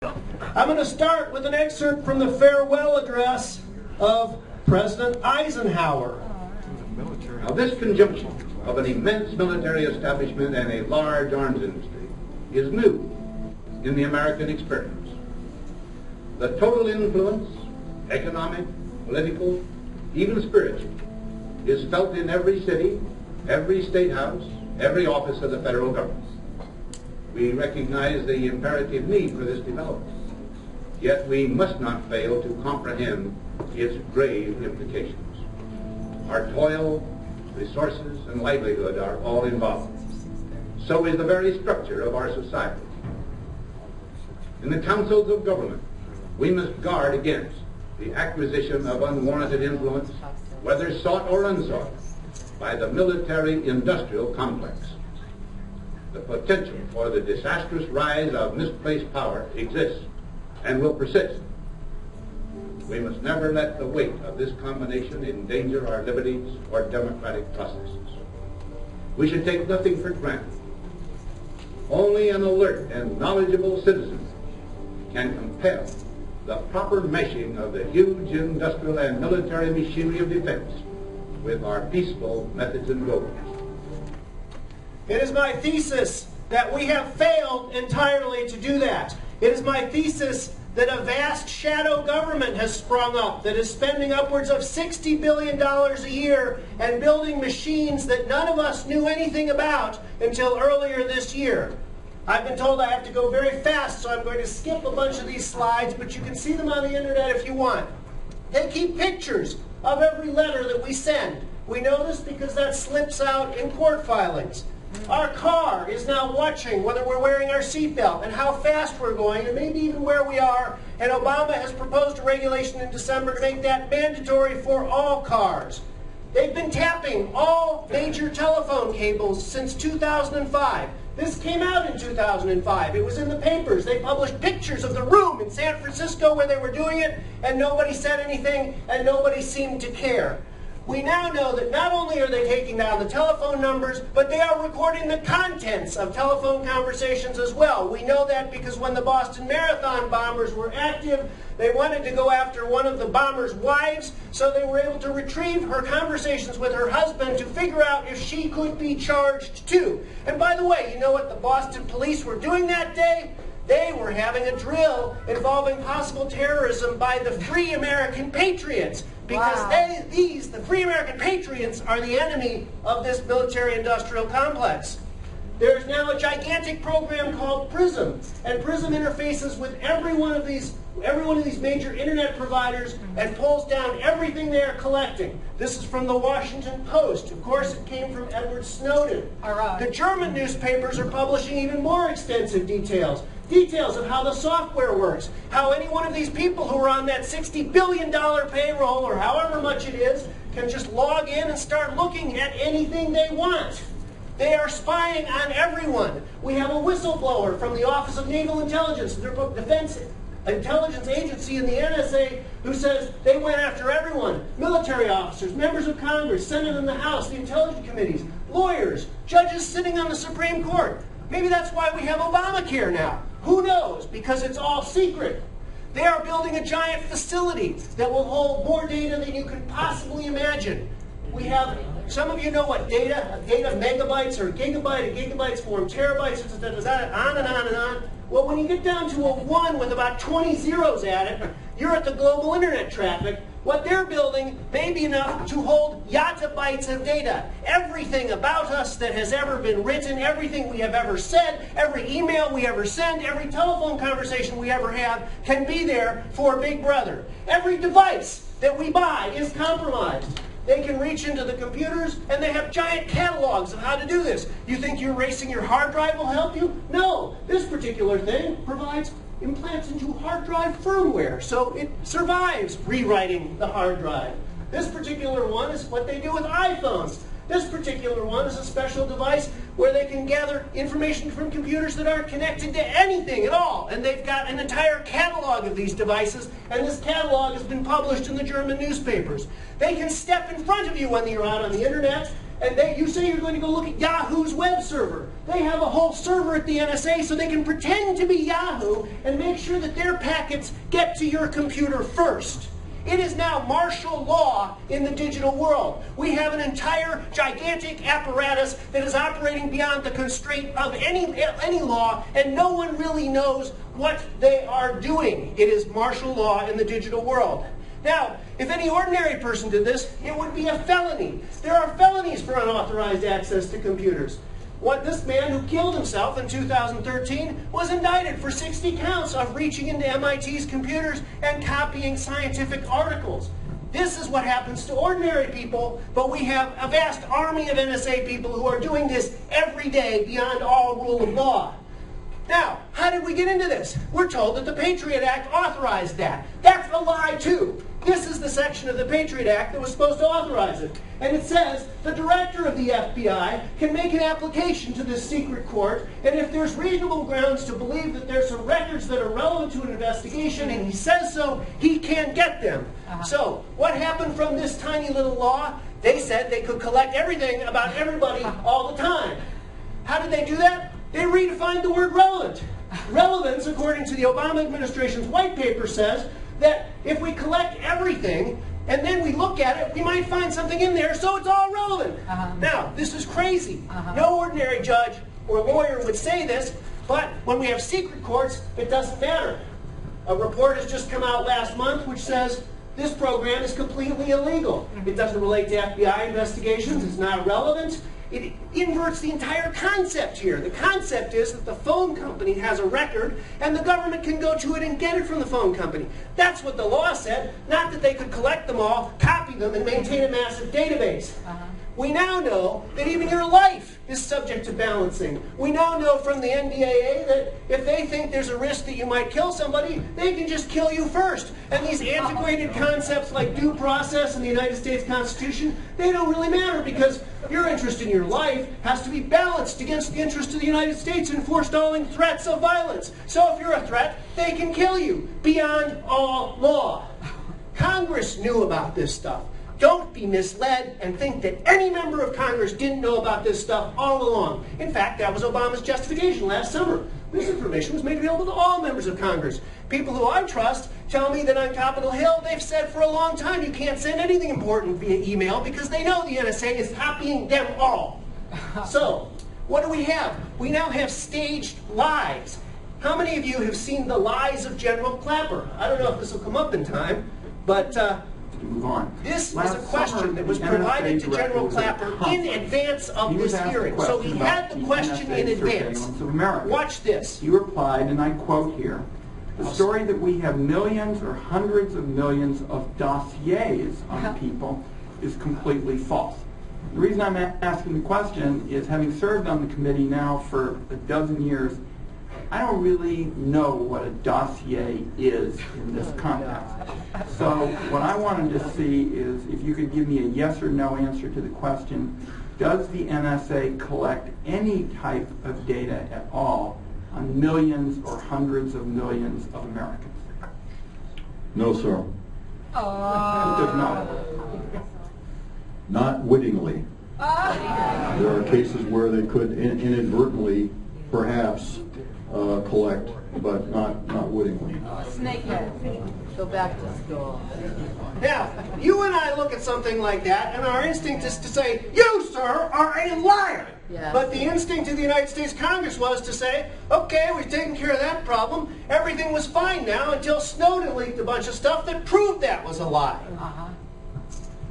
I'm going to start with an excerpt from the farewell address of President Eisenhower. Now, this conjunction of an immense military establishment and a large arms industry is new in the American experience. The total influence, economic, political, even spiritual, is felt in every city, every state house, every office of the federal government. We recognize the imperative need for this development, yet we must not fail to comprehend its grave implications. Our toil, resources, and livelihood are all involved. So is the very structure of our society. In the councils of government, we must guard against the acquisition of unwarranted influence, whether sought or unsought, by the military-industrial complex. The potential for the disastrous rise of misplaced power exists and will persist. We must never let the weight of this combination endanger our liberties or democratic processes. We should take nothing for granted. Only an alert and knowledgeable citizen can compel the proper meshing of the huge industrial and military machinery of defense with our peaceful methods and goals. It is my thesis that we have failed entirely to do that. It is my thesis that a vast shadow government has sprung up that is spending upwards of $60 billion a year and building machines that none of us knew anything about until earlier this year. I've been told I have to go very fast, so I'm going to skip a bunch of these slides, but you can see them on the internet if you want. They keep pictures of every letter that we send. We know this because that slips out in court filings. Our car is now watching whether we're wearing our seatbelt and how fast we're going and maybe even where we are. And Obama has proposed a regulation in December to make that mandatory for all cars. They've been tapping all major telephone cables since 2005. This came out in 2005. It was in the papers. They published pictures of the room in San Francisco where they were doing it, and nobody said anything, and nobody seemed to care. We now know that not only are they taking down the telephone numbers, but they are recording the contents of telephone conversations as well. We know that because when the Boston Marathon bombers were active, they wanted to go after one of the bombers' wives, so they were able to retrieve her conversations with her husband to figure out if she could be charged too. And by the way, you know what the Boston police were doing that day? They were having a drill involving possible terrorism by the Free American Patriots. Because the Free American Patriots are the enemy of this military-industrial complex. There's now a gigantic program called PRISM, and PRISM interfaces with every one of these major internet providers and pulls down everything they are collecting. This is from the Washington Post. Of course, it came from Edward Snowden. The German newspapers are publishing even more extensive details of how the software works, how any one of these people who are on that $60 billion payroll, or however much it is, can just log in and start looking at anything they want. They are spying on everyone. We have a whistleblower from the Office of Naval Intelligence, the Defense Intelligence Agency in the NSA, who says they went after everyone. Military officers, members of Congress, Senate and the House, the intelligence committees, lawyers, judges sitting on the Supreme Court. Maybe that's why we have Obamacare now. Who knows? Because it's all secret. They are building a giant facility that will hold more data than you can possibly imagine. We have, some of you know what data megabytes or gigabytes form terabytes, on and on and on. Well, when you get down to a 1 with about 20 zeros at it, you're at the global internet traffic. What they're building may be enough to hold yottabytes of data. Everything about us that has ever been written, everything we have ever said, every email we ever send, every telephone conversation we ever have can be there for Big Brother. Every device that we buy is compromised. They can reach into the computers, and they have giant catalogs of how to do this. You think you're erasing your hard drive will help you? No. This particular thing provides implants into hard drive firmware, so it survives rewriting the hard drive. This particular one is what they do with iPhones. This particular one is a special device where they can gather information from computers that aren't connected to anything at all. And they've got an entire catalog of these devices, and this catalog has been published in the German newspapers. They can step in front of you when you're out on the internet and you say you're going to go look at Yahoo's web server. They have a whole server at the NSA so they can pretend to be Yahoo and make sure that their packets get to your computer first. It is now martial law in the digital world. We have an entire gigantic apparatus that is operating beyond the constraint of any law, and no one really knows what they are doing. It is martial law in the digital world. Now, if any ordinary person did this, it would be a felony. There are felonies for unauthorized access to computers. This man who killed himself in 2013 was indicted for 60 counts of reaching into MIT's computers and copying scientific articles. This is what happens to ordinary people, but we have a vast army of NSA people who are doing this every day beyond all rule of law. Now, how did we get into this? We're told that the Patriot Act authorized that. That's a lie, too. This is the section of the Patriot Act that was supposed to authorize it. And it says the director of the FBI can make an application to this secret court, and if there's reasonable grounds to believe that there's some records that are relevant to an investigation, and he says so, he can get them. So, what happened from this tiny little law? They said they could collect everything about everybody all the time. How did they do that? They redefined the word relevant. Relevance, according to the Obama administration's white paper, says that if we collect everything and then we look at it, we might find something in there, so it's all relevant. Now, this is crazy. No ordinary judge or lawyer would say this, but when we have secret courts, it doesn't matter. A report has just come out last month which says this program is completely illegal. It doesn't relate to FBI investigations. It's not relevant. It inverts the entire concept here. The concept is that the phone company has a record and the government can go to it and get it from the phone company. That's what the law said, not that they could collect them all, copy them, and maintain a massive database. We now know that even your life is subject to balancing. We now know from the NDAA that if they think there's a risk that you might kill somebody, they can just kill you first. And these antiquated concepts like due process in the United States Constitution, they don't really matter because your interest in your life has to be balanced against the interest of the United States in forestalling threats of violence. So if you're a threat, they can kill you beyond all law. Congress knew about this stuff. Don't be misled and think that any member of Congress didn't know about this stuff all along. In fact, that was Obama's justification last summer. This information was made available to all members of Congress. People who I trust tell me that on Capitol Hill, they've said for a long time you can't send anything important via email because they know the NSA is copying them all. So, what do we have? We now have staged lies. How many of you have seen The Lies of General Clapper? I don't know if this will come up in time, but move on. This was a question that was provided to General Clapper in advance of this hearing. So he had the question in advance. Watch this. He replied, and I quote here, "The story that we have millions or hundreds of millions of dossiers on people is completely false." The reason I'm asking the question is, having served on the committee now for a dozen years, I don't really know what a dossier is in this context. So what I wanted to see is if you could give me a yes or no answer to the question, does the NSA collect any type of data at all on millions or hundreds of millions of Americans? No, sir. It does not. Not wittingly. There are cases where they could inadvertently, perhaps, collect, but not wittingly. Snakehead. Go back to school. Now, you and I look at something like that, and our instinct is to say, "You, sir, are a liar." Yes. But the instinct of the United States Congress was to say, "Okay, we've taken care of that problem. Everything was fine now until Snowden leaked a bunch of stuff that proved that was a lie."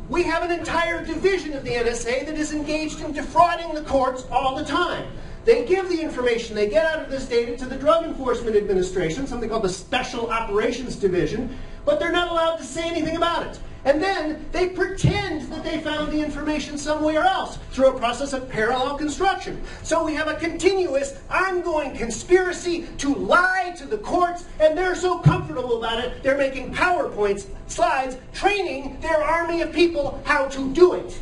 We have an entire division of the NSA that is engaged in defrauding the courts all the time. They give the information they get out of this data to the Drug Enforcement Administration, something called the Special Operations Division, but they're not allowed to say anything about it. And then they pretend that they found the information somewhere else through a process of parallel construction. So we have a continuous, ongoing conspiracy to lie to the courts, and they're so comfortable about it, they're making PowerPoint slides training their army of people how to do it.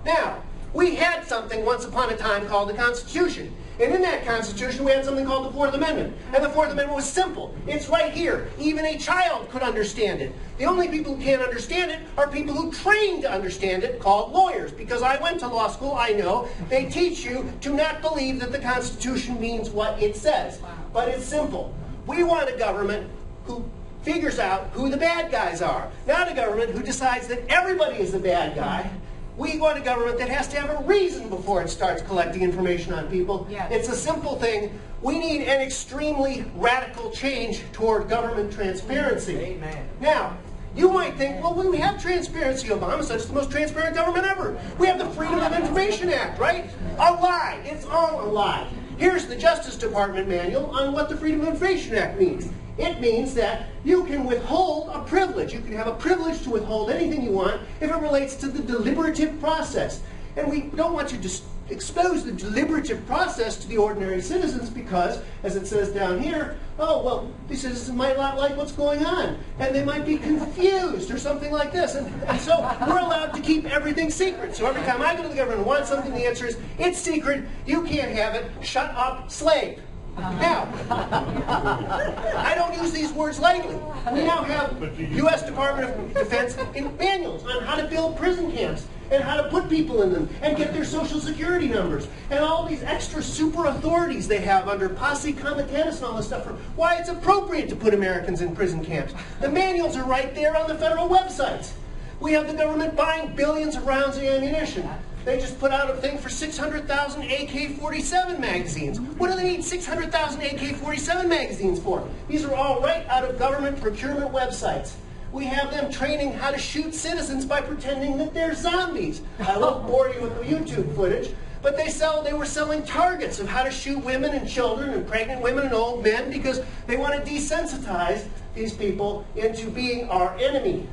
Now, We had something once upon a time called the Constitution. And in that Constitution, we had something called the Fourth Amendment. And the Fourth Amendment was simple. It's right here. Even a child could understand it. The only people who can't understand it are people who train to understand it, called lawyers. Because I went to law school, I know. They teach you to not believe that the Constitution means what it says. But it's simple. We want a government who figures out who the bad guys are. Not a government who decides that everybody is the bad guy. We want a government that has to have a reason before it starts collecting information on people. Yes. It's a simple thing. We need an extremely radical change toward government transparency. Amen. Now, you might think, well, we have transparency, Obama, so it's the most transparent government ever. We have the Freedom of Information Act, right? A lie. It's all a lie. Here's the Justice Department manual on what the Freedom of Information Act means. It means that you can withhold a privilege. You can have a privilege to withhold anything you want if it relates to the deliberative process. And we don't want you to expose the deliberative process to the ordinary citizens because, as it says down here, oh, well, these citizens might not like what's going on, and they might be confused or something like this. And so we're allowed to keep everything secret. So every time I go to the government and want something, the answer is, it's secret, you can't have it, shut up, slave. Now, I don't use these words lightly. We now have U.S. Department of Defense manuals on how to build prison camps and how to put people in them and get their social security numbers and all these extra super authorities they have under posse comitatus and all this stuff for why it's appropriate to put Americans in prison camps. The manuals are right there on the federal websites. We have the government buying billions of rounds of ammunition. They just put out a thing for 600,000 AK-47 magazines. What do they need 600,000 AK-47 magazines for? These are all right out of government procurement websites. We have them training how to shoot citizens by pretending that they're zombies. I won't bore you with the YouTube footage, but they were selling targets of how to shoot women and children and pregnant women and old men because they want to desensitize these people into being our enemy.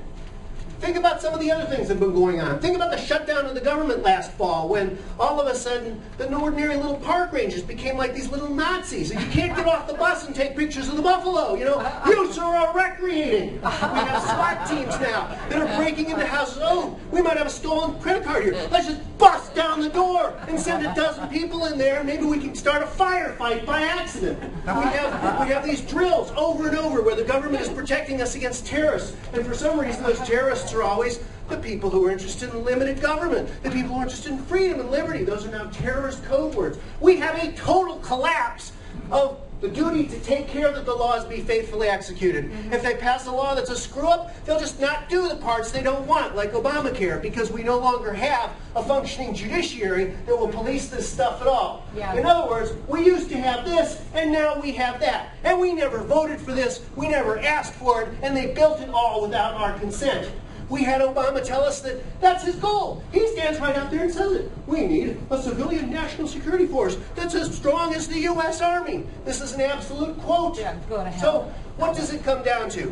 Think about some of the other things that have been going on. Think about the shutdown of the government last fall when all of a sudden the ordinary little park rangers became like these little Nazis. And you can't get off the bus and take pictures of the buffalo. You know, you sir are recreating. We have SWAT teams now that are breaking into houses. Oh, we might have a stolen credit card here. Let's just bust down the door and send a dozen people in there and maybe we can start a firefight by accident. We have these drills over and over where the government is protecting us against terrorists. And for some reason those terrorists are always the people who are interested in limited government, the people who are interested in freedom and liberty. Those are now terrorist code words. We have a total collapse of the duty to take care that the laws be faithfully executed. If they pass a law that's a screw-up, they'll just not do the parts they don't want, like Obamacare, because we no longer have a functioning judiciary that will police this stuff at all. Yeah. In other words, we used to have this, and now we have that. And we never voted for this, we never asked for it, and they built it all without our consent. We had Obama tell us that that's his goal. He stands right out there and says it. We need a civilian national security force that's as strong as the U.S. Army. This is an absolute quote. Yeah, go to hell. So what does it come down to?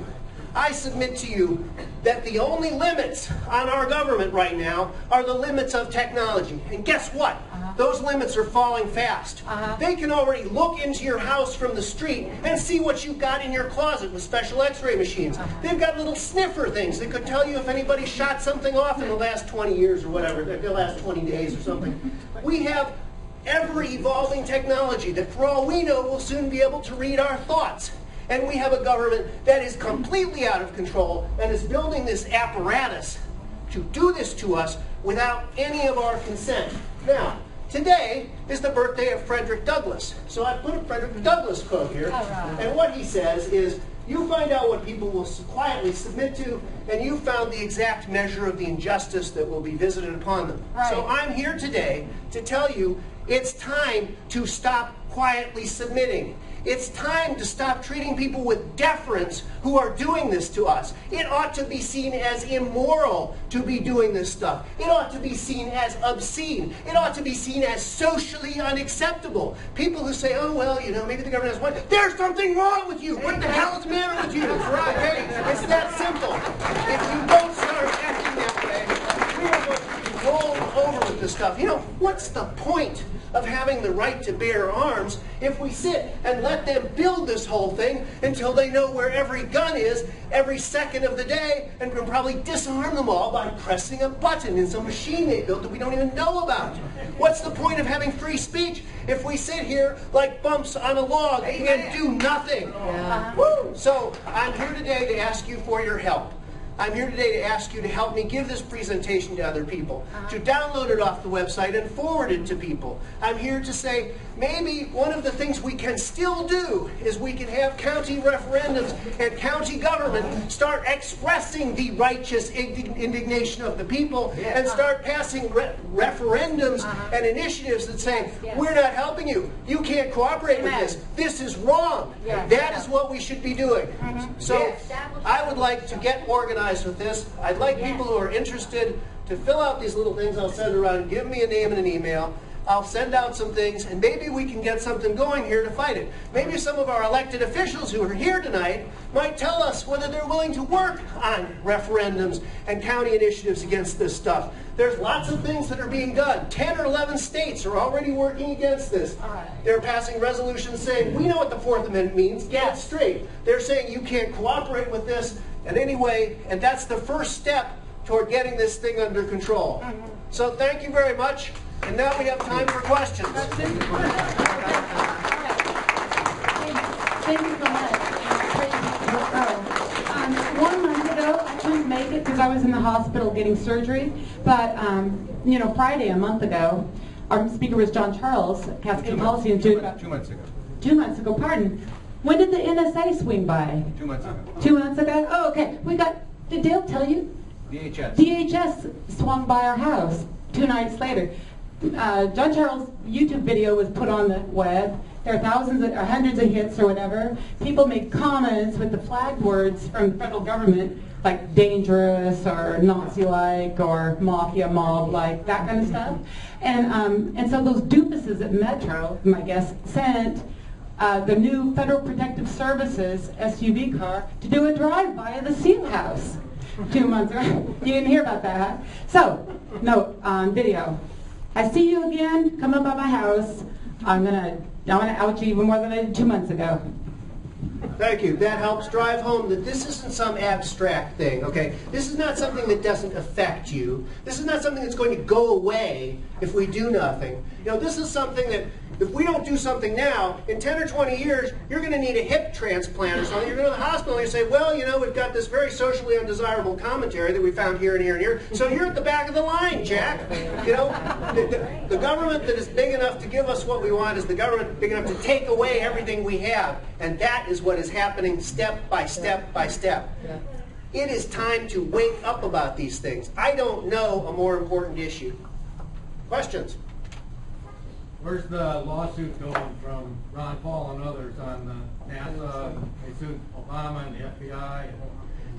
I submit to you that the only limits on our government right now are the limits of technology. And guess what? Those limits are falling fast. They can already look into your house from the street and see what you've got in your closet with special x-ray machines. They've got little sniffer things that could tell you if anybody shot something off in the last 20 years or whatever, the last 20 days or something. We have ever-evolving technology that, for all we know, will soon be able to read our thoughts. And we have a government that is completely out of control and is building this apparatus to do this to us without any of our consent. Now, today is the birthday of Frederick Douglass. So I put a Frederick Douglass quote here. And what he says is, you find out what people will quietly submit to, and you found the exact measure of the injustice that will be visited upon them. Right. So I'm here today to tell you it's time to stop quietly submitting. It's time to stop treating people with deference who are doing this to us. It ought to be seen as immoral to be doing this stuff. It ought to be seen as obscene. It ought to be seen as socially unacceptable. People who say, oh, well, you know, maybe the government has one. There's something wrong with you. What the hell is the matter with you? That's right. Hey, it's that simple. If you don't start acting that way, we are going to control over with this stuff. You know, what's the point of having the right to bear arms if we sit and let them build this whole thing until they know where every gun is every second of the day and can probably disarm them all by pressing a button in some machine they built that we don't even know about? What's the point of having free speech if we sit here like bumps on a log and do nothing? Woo! So I'm here today to ask you for your help. I'm here today to ask you to help me give this presentation to other people, to download it off the website and forward it to people. I'm here to say maybe one of the things we can still do is we can have county referendums and county government start expressing the righteous indignation of the people and start passing referendums and initiatives that say, we're not helping you. You can't cooperate with this. This is wrong. That is what we should be doing. So I would like to get organized with this. I'd like people who are interested to fill out these little things I'll send around. Give me a name and an email. I'll send out some things, and maybe we can get something going here to fight it. Maybe some of our elected officials who are here tonight might tell us whether they're willing to work on referendums and county initiatives against this stuff. There's lots of things that are being done. 10 or 11 states are already working against this. They're passing resolutions saying, we know what the Fourth Amendment means. Get it straight. They're saying you can't cooperate with this in any way, and that's the first step toward getting this thing under control. So thank you very much. And now we have time for questions. Thank you so much. 1 month ago, I couldn't make it because I was in the hospital getting surgery. But, you know, Friday, a month ago, our speaker was John Charles, Cascade Policy Institute. 2 months ago. 2 months ago, pardon. When did the NSA swing by? 2 months ago. 2 months ago? Oh, okay. Did Dale tell you? DHS. DHS swung by our house 2 nights later. John Charles' YouTube video was put on the web. There are thousands or hundreds of hits or whatever. People made comments with the flagged words from the federal government, like dangerous or Nazi-like or mafia mob-like, that kind of stuff. And so those doofuses at Metro, my guess, sent the new Federal Protective Services SUV car to do a drive-by of the Seal House 2 months ago. You didn't hear about that, huh? So, note on video. I see you again, come up by my house. I'm gonna out you even more than I did 2 months ago. Thank you. That helps drive home that this isn't some abstract thing, okay? This is not something that doesn't affect you. This is not something that's going to go away if we do nothing. You know, this is something that if we don't do something now, in 10 or 20 years, you're going to need a hip transplant or something. You're going to the hospital and you say, well, you know, we've got this very socially undesirable commentary that we found here and here and here. So you're at the back of the line, Jack. You know, the government that is big enough to give us what we want is the government big enough to take away everything we have. And that is what is happening step by step by step. It is time to wake up about these things. I don't know a more important issue. Questions? Where's the lawsuit going from Ron Paul and others on NASA? They sued Obama and the FBI.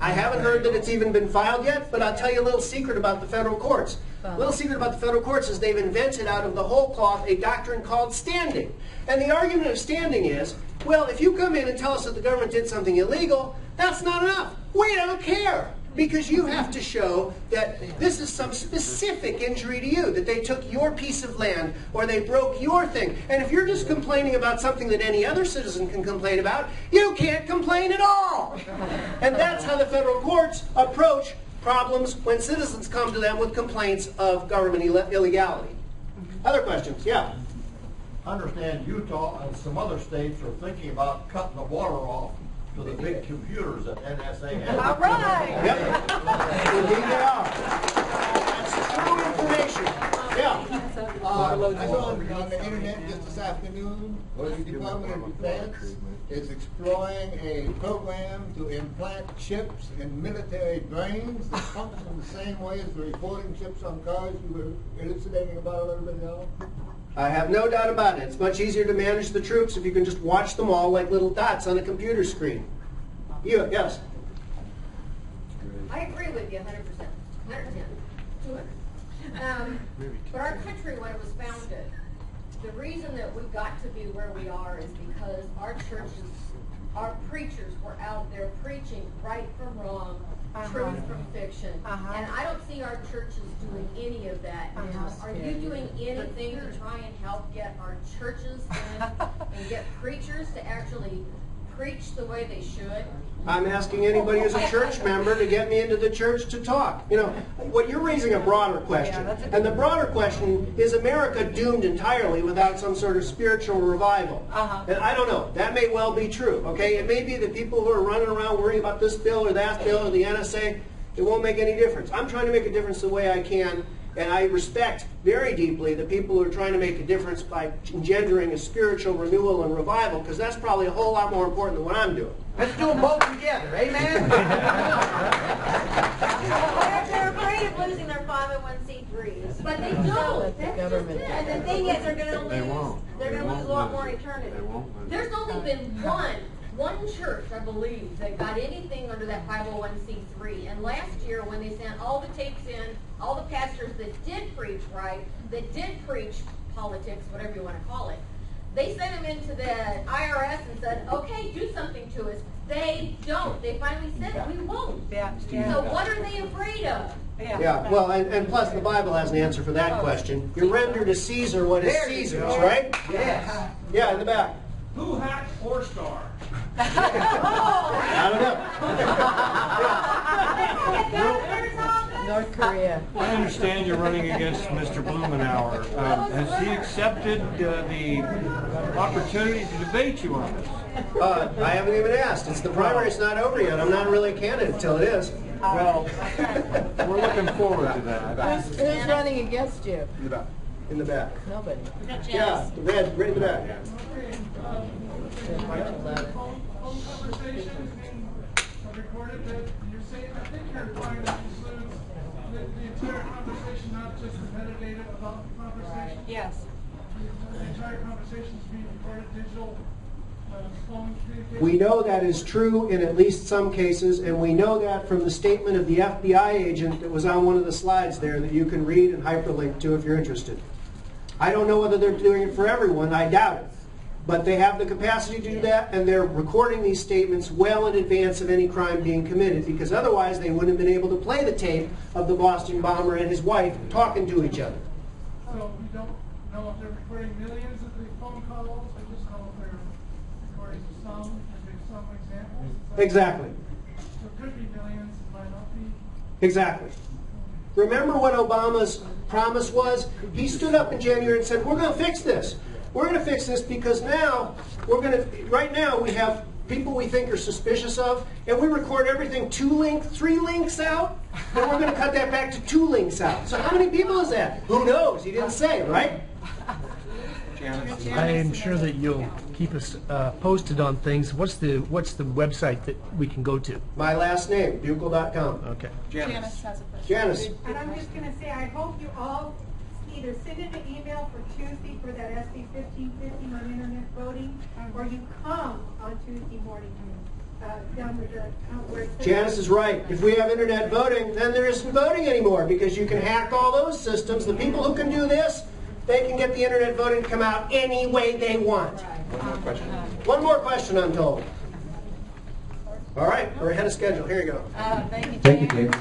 I haven't heard that it's even been filed yet, but I'll tell you a little secret about the federal courts. A little secret about the federal courts is they've invented out of the whole cloth a doctrine called standing. And the argument of standing is, well, if you come in and tell us that the government did something illegal, that's not enough. We don't care. Because you have to show that this is some specific injury to you, that they took your piece of land or they broke your thing. And if you're just complaining about something that any other citizen can complain about, you can't complain at all. And that's how the federal courts approach problems when citizens come to them with complaints of government illegality. Other questions? Yeah. I understand Utah and some other states are thinking about cutting the water off to the big computers that NSA has. All right. Yep. Indeed they are. That's true information. Yeah. I saw on the internet just this afternoon, the Department of Defense is exploring a program to implant chips in military brains that function the same way as the recording chips on cars you were elucidating about a little bit ago. I have no doubt about it. It's much easier to manage the troops if you can just watch them all like little dots on a computer screen. You, yes? I agree with you 100%. 110. 200. But our country, when it was founded, the reason that we got to be where we are is because our churches, our preachers were out there preaching right from wrong, truth from fiction. And I don't see our churches doing any of that now. Are you doing anything to try and help get our churches in and get preachers to actually preach the way they should? I'm asking anybody who's a church member to get me into the church to talk. You know, what you're raising a broader question. And the broader question is America doomed entirely without some sort of spiritual revival? And I don't know. That may well be true. Okay, it may be that people who are running around worrying about this bill or that bill or the NSA, it won't make any difference. I'm trying to make a difference the way I can. And I respect very deeply the people who are trying to make a difference by engendering a spiritual renewal and revival, because that's probably a whole lot more important than what I'm doing. Let's do them both together, amen? They're afraid of losing their 501c3s. But they don't. That's just it. And the thing is, they're going to lose. They're going to lose a lot more in eternity. There's only been one church, I believe, that got anything under that 501c3. And last year, when they sent all the tapes in, all the pastors that did preach right, that did preach politics, whatever you want to call it, they sent them into the IRS and said, okay, do something to us. They don't. They finally said, we won't. So what are they afraid of? Yeah, well, and plus the Bible has an answer for that question. You render to Caesar what is Caesar's, right? Yes. Yeah, in the back. Who hacked 4-star? I don't know. North Korea. I understand you're running against Mr. Blumenauer. Has he accepted the opportunity to debate you on this? I haven't even asked. It's the primary's not over yet. I'm not really a candidate until it is. Well, we're looking forward to that. Who's running against you? In the back. In the back. Nobody. Yeah, the red, right in the back. Conversations being recorded that you're saying, I think you're implying that includes the entire conversation, not just the metadata about the conversation. Yes. The entire conversation is being recorded, digital phone communication. We know that is true in at least some cases, and we know that from the statement of the FBI agent that was on one of the slides there that you can read and hyperlink to if you're interested. I don't know whether they're doing it for everyone. I doubt it. But they have the capacity to do that, and they're recording these statements well in advance of any crime being committed, because otherwise they wouldn't have been able to play the tape of the Boston bomber and his wife talking to each other. So we don't know if they're recording millions of the phone calls, we just know if they're recording some, and there's some examples. Exactly. So it could be millions, it might not be. Exactly. Remember what Obama's promise was? He stood up in January and said, we're going to fix this. We're going to fix this because now, right now we have people we think are suspicious of, and we record everything 3 links out, and we're going to cut that back to 2 links out. So how many people is that? Who knows? He didn't say, right? I am sure that you'll keep us posted on things. What's the website that we can go to? My last name, Buchal.com. Okay. Janice has a question. Janice. And I'm just going to say, I hope you all either send in an email for Tuesday for that SB 1550 on internet voting, or you come on Tuesday morning down with the where it says Janice is right. If we have internet voting, then there isn't voting anymore, because you can hack all those systems. The people who can do this, they can get the internet voting to come out any way they want. One more question. One more question, I'm told. All right, we're ahead of schedule. Here you go. Thank you, Thank you, Dave.